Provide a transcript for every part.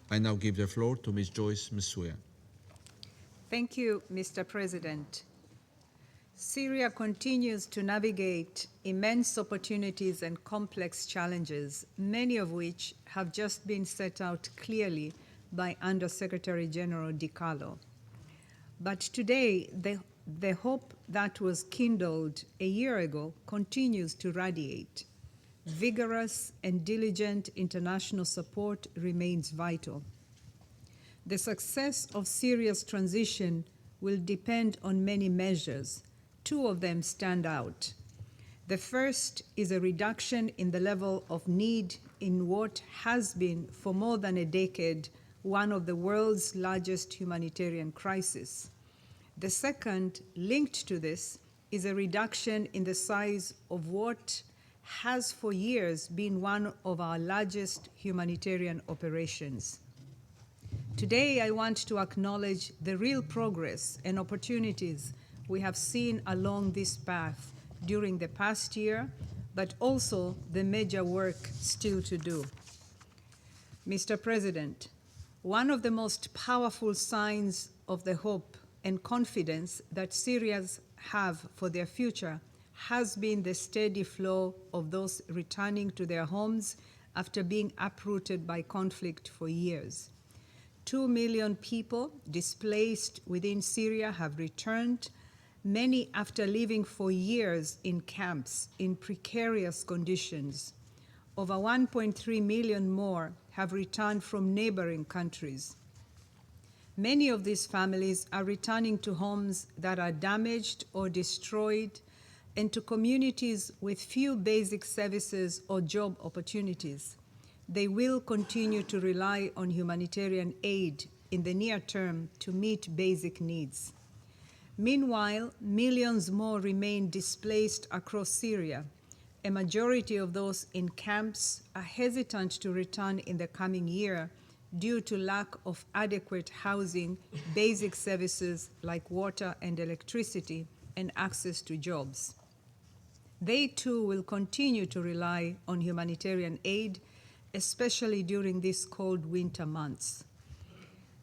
I now give the floor to Ms. Joyce Msuya. Thank you, Mr. President. Syria continues to navigate immense opportunities and complex challenges, many of which have just been set out clearly by Under-Secretary General Di Carlo. But today, the hope that was kindled a year ago continues to radiate. Vigorous and diligent international support remains vital. The success of Syria's transition will depend on many measures. Two of them stand out. The first is a reduction in the level of need in what has been, for more than a decade, one of the world's largest humanitarian crises. The second, linked to this, is a reduction in the size of what has for years been one of our largest humanitarian operations. Today, I want to acknowledge the real progress and opportunities we have seen along this path during the past year, but also the major work still to do. Mr. President, one of the most powerful signs of the hope and confidence that Syrians have for their future has been the steady flow of those returning to their homes after being uprooted by conflict for years. 2 million people displaced within Syria have returned, many after living for years in camps in precarious conditions. Over 1.3 million more have returned from neighboring countries. Many of these families are returning to homes that are damaged or destroyed and to communities with few basic services or job opportunities. They will continue to rely on humanitarian aid in the near term to meet basic needs. Meanwhile, millions more remain displaced across Syria. A majority of those in camps are hesitant to return in the coming year due to lack of adequate housing, basic services like water and electricity, and access to jobs. They too will continue to rely on humanitarian aid, especially during these cold winter months.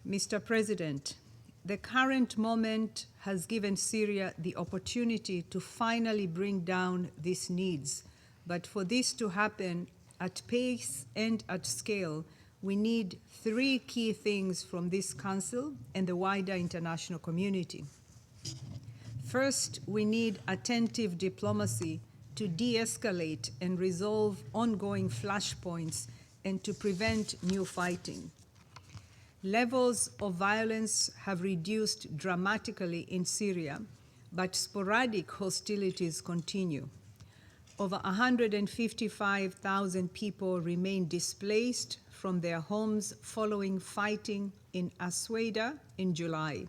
Mr. President, the current moment has given Syria the opportunity to finally bring down these needs. But for this to happen at pace and at scale, we need three key things from this Council and the wider international community. First, we need attentive diplomacy to de-escalate and resolve ongoing flashpoints and to prevent new fighting. Levels of violence have reduced dramatically in Syria, but sporadic hostilities continue. Over 155,000 people remain displaced from their homes following fighting in Asweda in July.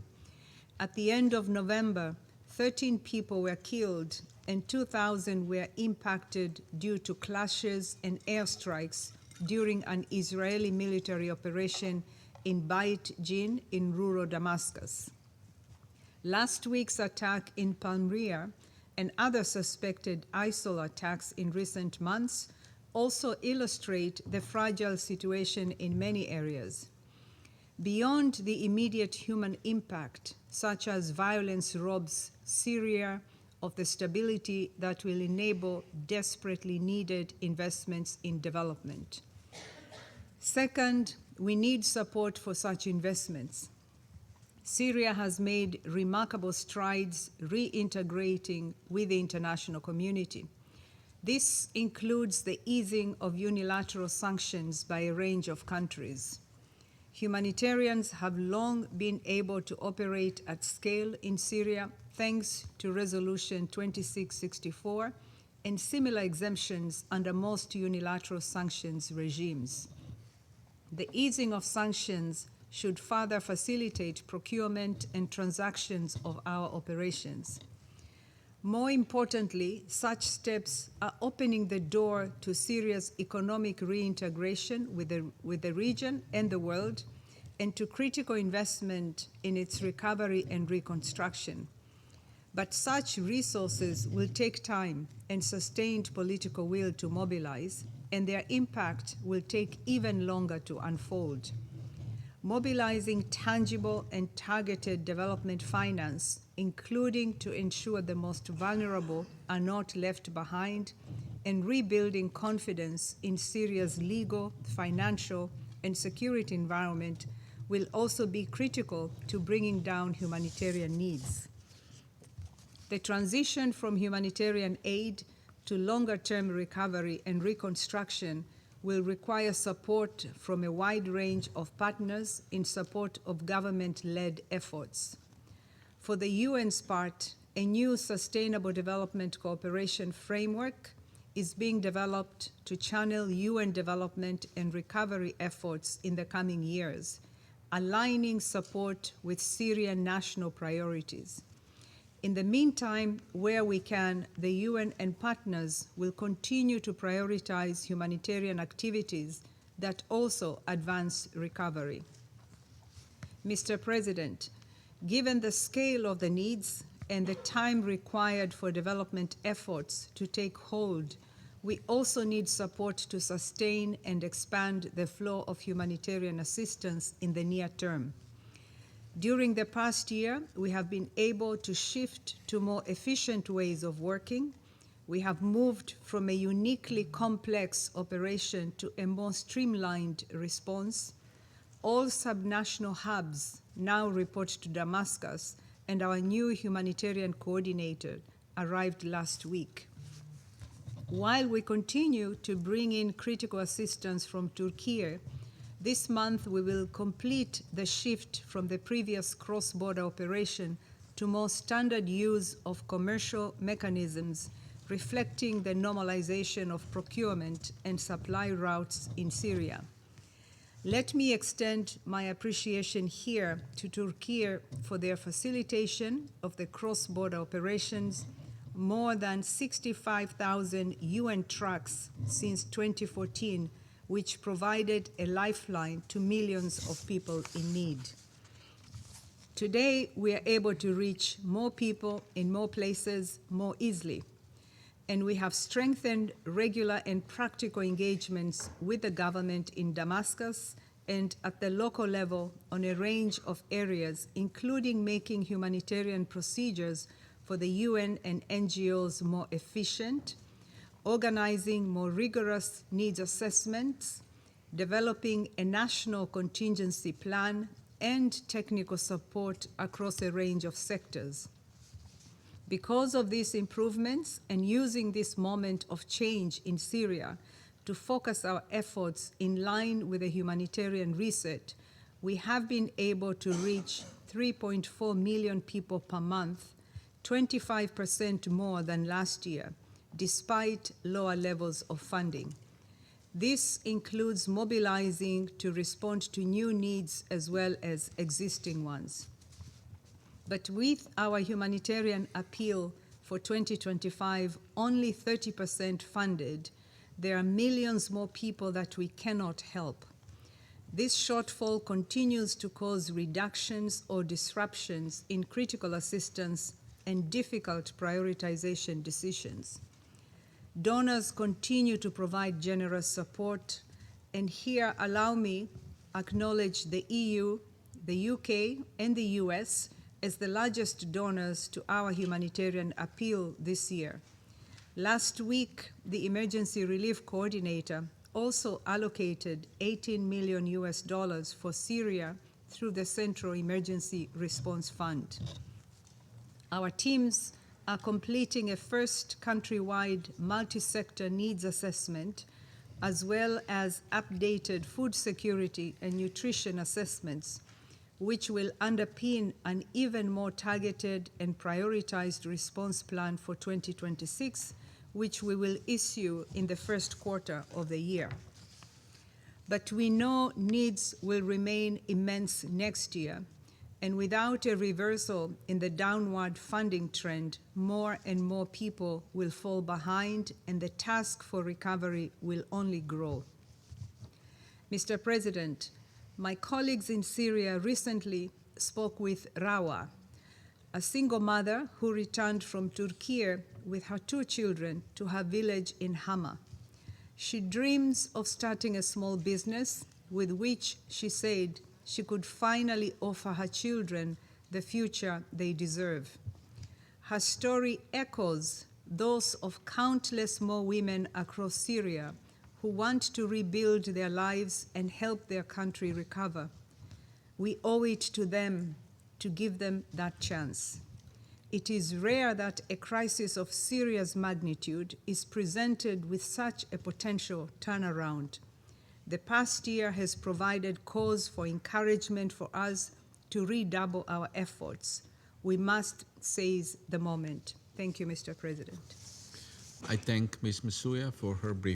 At the end of November, 13 people were killed and 2,000 were impacted due to clashes and airstrikes during an Israeli military operation in Beit Jin in rural Damascus. Last week's attack in Palmyra and other suspected ISIL attacks in recent months also illustrate the fragile situation in many areas. Beyond the immediate human impact, such as violence robs Syria of the stability that will enable desperately needed investments in development. Second, we need support for such investments. Syria has made remarkable strides reintegrating with the international community. This includes the easing of unilateral sanctions by a range of countries. Humanitarians have long been able to operate at scale in Syria thanks to Resolution 2664 and similar exemptions under most unilateral sanctions regimes. The easing of sanctions should further facilitate procurement and transactions of our operations. More importantly, such steps are opening the door to Syria's economic reintegration with the region and the world, and to critical investment in its recovery and reconstruction. But such resources will take time and sustained political will to mobilize, and their impact will take even longer to unfold. mobilizing tangible and targeted development finance, including to ensure the most vulnerable are not left behind, and rebuilding confidence in Syria's legal, financial, and security environment will also be critical to bringing down humanitarian needs. The transition from humanitarian aid to longer-term recovery and reconstruction will require support from a wide range of partners in support of government-led efforts. For the UN's part, a new Sustainable Development Cooperation Framework is being developed to channel UN development and recovery efforts in the coming years, aligning support with Syrian national priorities. In the meantime, where we can, the UN and partners will continue to prioritize humanitarian activities that also advance recovery. Mr. President, given the scale of the needs and the time required for development efforts to take hold, we also need support to sustain and expand the flow of humanitarian assistance in the near term. During the past year, we have been able to shift to more efficient ways of working. We have moved from a uniquely complex operation to a more streamlined response. All subnational hubs now report to Damascus, and our new humanitarian coordinator arrived last week. While we continue to bring in critical assistance from Turkey, this month we will complete the shift from the previous cross-border operation to more standard use of commercial mechanisms, reflecting the normalization of procurement and supply routes in Syria. Let me extend my appreciation here to Turkey for their facilitation of the cross-border operations, more than 65,000 UN trucks since 2014, which provided a lifeline to millions of people in need. Today, we are able to reach more people in more places more easily, and we have strengthened regular and practical engagements with the government in Damascus and at the local level on a range of areas, including making humanitarian procedures for the UN and NGOs more efficient, organizing more rigorous needs assessments, developing a national contingency plan, and technical support across a range of sectors. Because of these improvements and using this moment of change in Syria to focus our efforts in line with the humanitarian reset, we have been able to reach 3.4 million people per month, 25% more than last year, despite lower levels of funding. This includes mobilizing to respond to new needs as well as existing ones. But with our humanitarian appeal for 2025 only 30% funded, there are millions more people that we cannot help. This shortfall continues to cause reductions or disruptions in critical assistance and difficult prioritization decisions. Donors continue to provide generous support, and here allow me acknowledge the EU, the UK, and the US as the largest donors to our humanitarian appeal this year. Last week, the Emergency Relief Coordinator also allocated $18 million for Syria through the Central Emergency Response Fund. Our teams are completing a first countrywide multi-sector needs assessment, as well as updated food security and nutrition assessments, which will underpin an even more targeted and prioritized response plan for 2026, which we will issue in the first quarter of the year. But we know needs will remain immense next year, and without a reversal in the downward funding trend, more and more people will fall behind, and the task for recovery will only grow. Mr. President, my colleagues in Syria recently spoke with Rawa, a single mother who returned from Turkey with her 2 children to her village in Hama. She dreams of starting a small business with which, she said, she could finally offer her children the future they deserve. Her story echoes those of countless more women across Syria who want to rebuild their lives and help their country recover. We owe it to them to give them that chance. It is rare that a crisis of Syria's magnitude is presented with such a potential turnaround. The past year has provided cause for encouragement for us to redouble our efforts. We must seize the moment. Thank you, Mr. President. I thank Ms. Msuya for her brief.